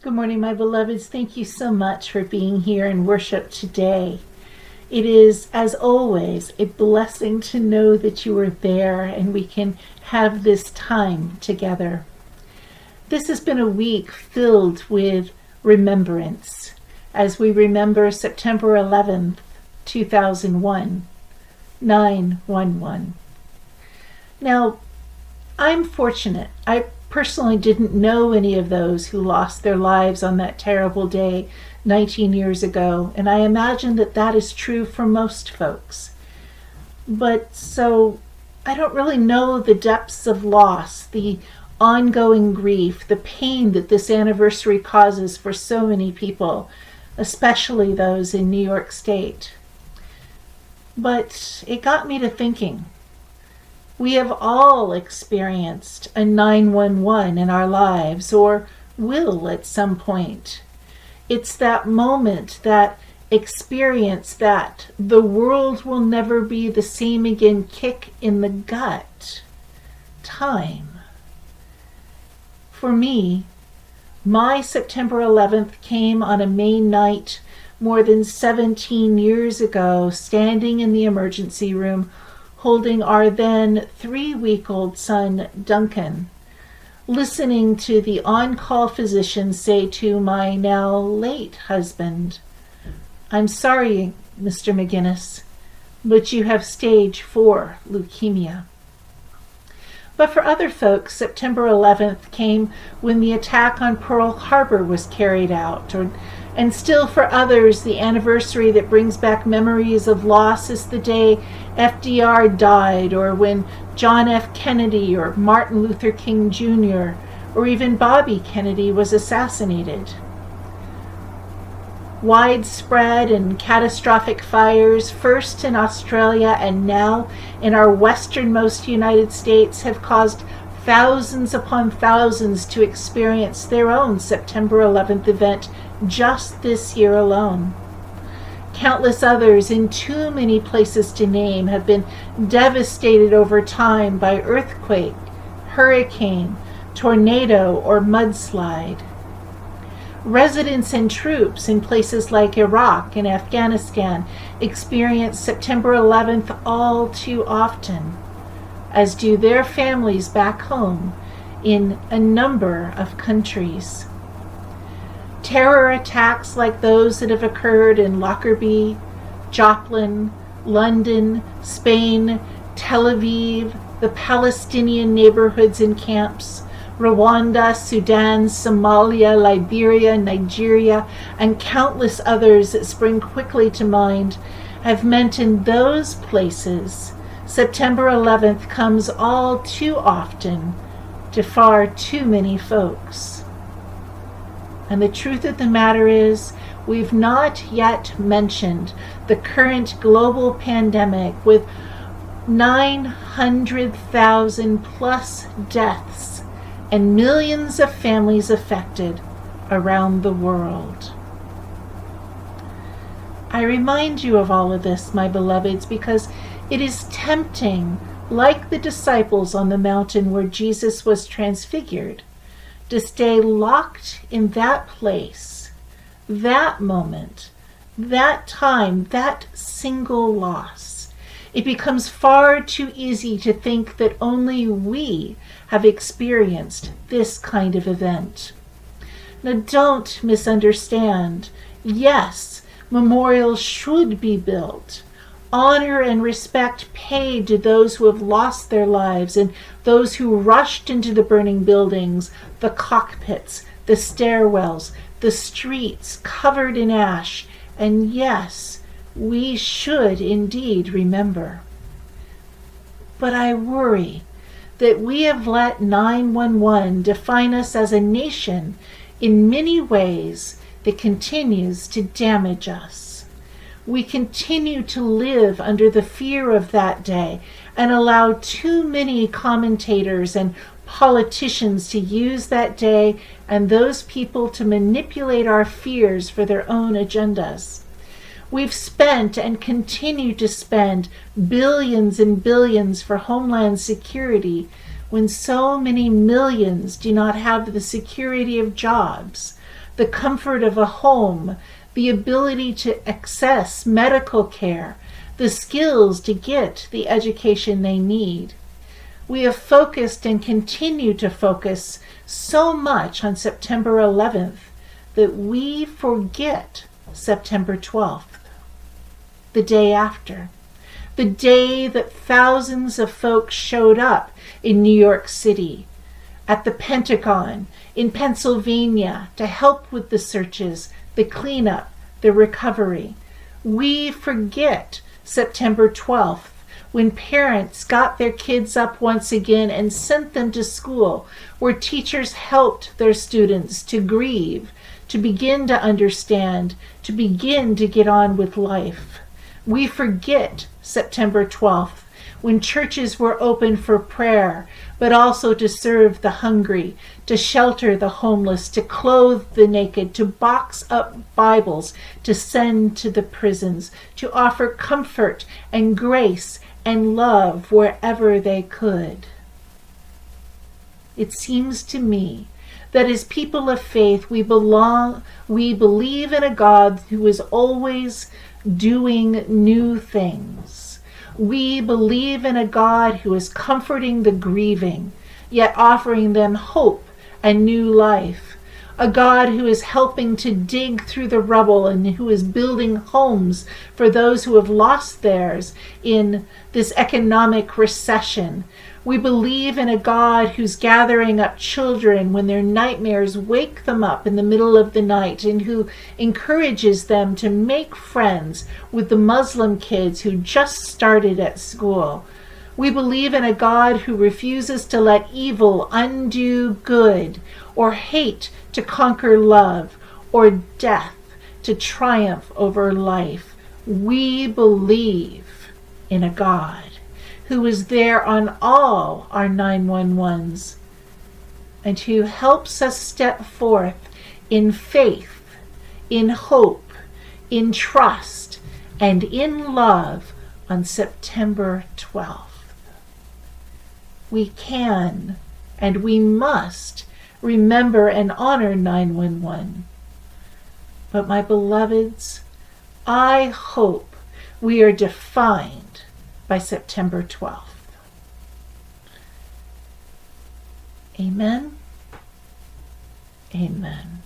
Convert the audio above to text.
Good morning, my beloveds. Thank you so much for being here in worship today. It is, as always, a blessing to know that you are there and we can have this time together. This has been a week filled with remembrance as we remember September 11th, 2001, 9/11. Now, I'm fortunate. I personally didn't know any of those who lost their lives on that terrible day 19 years ago, and I imagine that that is true for most folks. But so I don't really know the depths of loss, the ongoing grief, the pain that this anniversary causes for so many people, especially those in New York State. But it got me to thinking. We have all experienced a 911 in our lives, or will at some point. It's that moment, that experience, that the world will never be the same again kick in the gut. Time. For me, my September 11th came on a May night more than 17 years ago, standing in the emergency room holding our then 3-week-old son, Duncan, listening to the on-call physician say to my now late husband, "I'm sorry, Mr. McGinnis, but you have stage 4 leukemia." But for other folks, September 11th came when the attack on Pearl Harbor was carried out, and still for others, the anniversary that brings back memories of loss is the day FDR died, or when John F. Kennedy or Martin Luther King Jr. or even Bobby Kennedy was assassinated. Widespread and catastrophic fires, first in Australia and now in our westernmost United States, have caused thousands upon thousands to experience their own September 11th event just this year alone. Countless others in too many places to name have been devastated over time by earthquake, hurricane, tornado, or mudslide. Residents and troops in places like Iraq and Afghanistan experience September 11th all too often, as do their families back home in a number of countries. Terror attacks like those that have occurred in Lockerbie, Joplin, London, Spain, Tel Aviv, the Palestinian neighborhoods and camps, Rwanda, Sudan, Somalia, Liberia, Nigeria, and countless others that spring quickly to mind, have meant in those places September 11th comes all too often to far too many folks. And the truth of the matter is, we've not yet mentioned the current global pandemic with 900,000 plus deaths and millions of families affected around the world. I remind you of all of this, my beloveds, because it is tempting, like the disciples on the mountain where Jesus was transfigured, to stay locked in that place, that moment, that time, that single loss. It becomes far too easy to think that only we have experienced this kind of event. Now, don't misunderstand. Yes, memorials should be built. Honor and respect paid to those who have lost their lives and those who rushed into the burning buildings, the cockpits, the stairwells, the streets covered in ash. And yes, we should indeed remember. But I worry that we have let 911 define us as a nation in many ways that continues to damage us. We continue to live under the fear of that day and allow too many commentators and politicians to use that day and those people to manipulate our fears for their own agendas. We've spent and continue to spend billions and billions for homeland security when so many millions do not have the security of jobs, the comfort of a home, the ability to access medical care, the skills to get the education they need. We have focused and continue to focus so much on September 11th that we forget September 12th, the day after, the day that thousands of folks showed up in New York City, at the Pentagon, in Pennsylvania, to help with the searches, the cleanup, the recovery. We forget September 12th, when parents got their kids up once again and sent them to school, where teachers helped their students to grieve, to begin to understand, to begin to get on with life. We forget September 12th, when churches were open for prayer, but also to serve the hungry, to shelter the homeless, to clothe the naked, to box up Bibles, to send to the prisons, to offer comfort and grace and love wherever they could. It seems to me that as people of faith, we believe in a God who is always doing new things. We believe in a God who is comforting the grieving, yet offering them hope and new life. A God who is helping to dig through the rubble and who is building homes for those who have lost theirs in this economic recession. We believe in a God who's gathering up children when their nightmares wake them up in the middle of the night, and who encourages them to make friends with the Muslim kids who just started at school. We believe in a God who refuses to let evil undo good, or hate to conquer love, or death to triumph over life. We believe in a God who is there on all our 911s, and who helps us step forth in faith, in hope, in trust, and in love on September 12th. We can and we must remember and honor 911. But my beloveds, I hope we are defined by September 12th. Amen. Amen.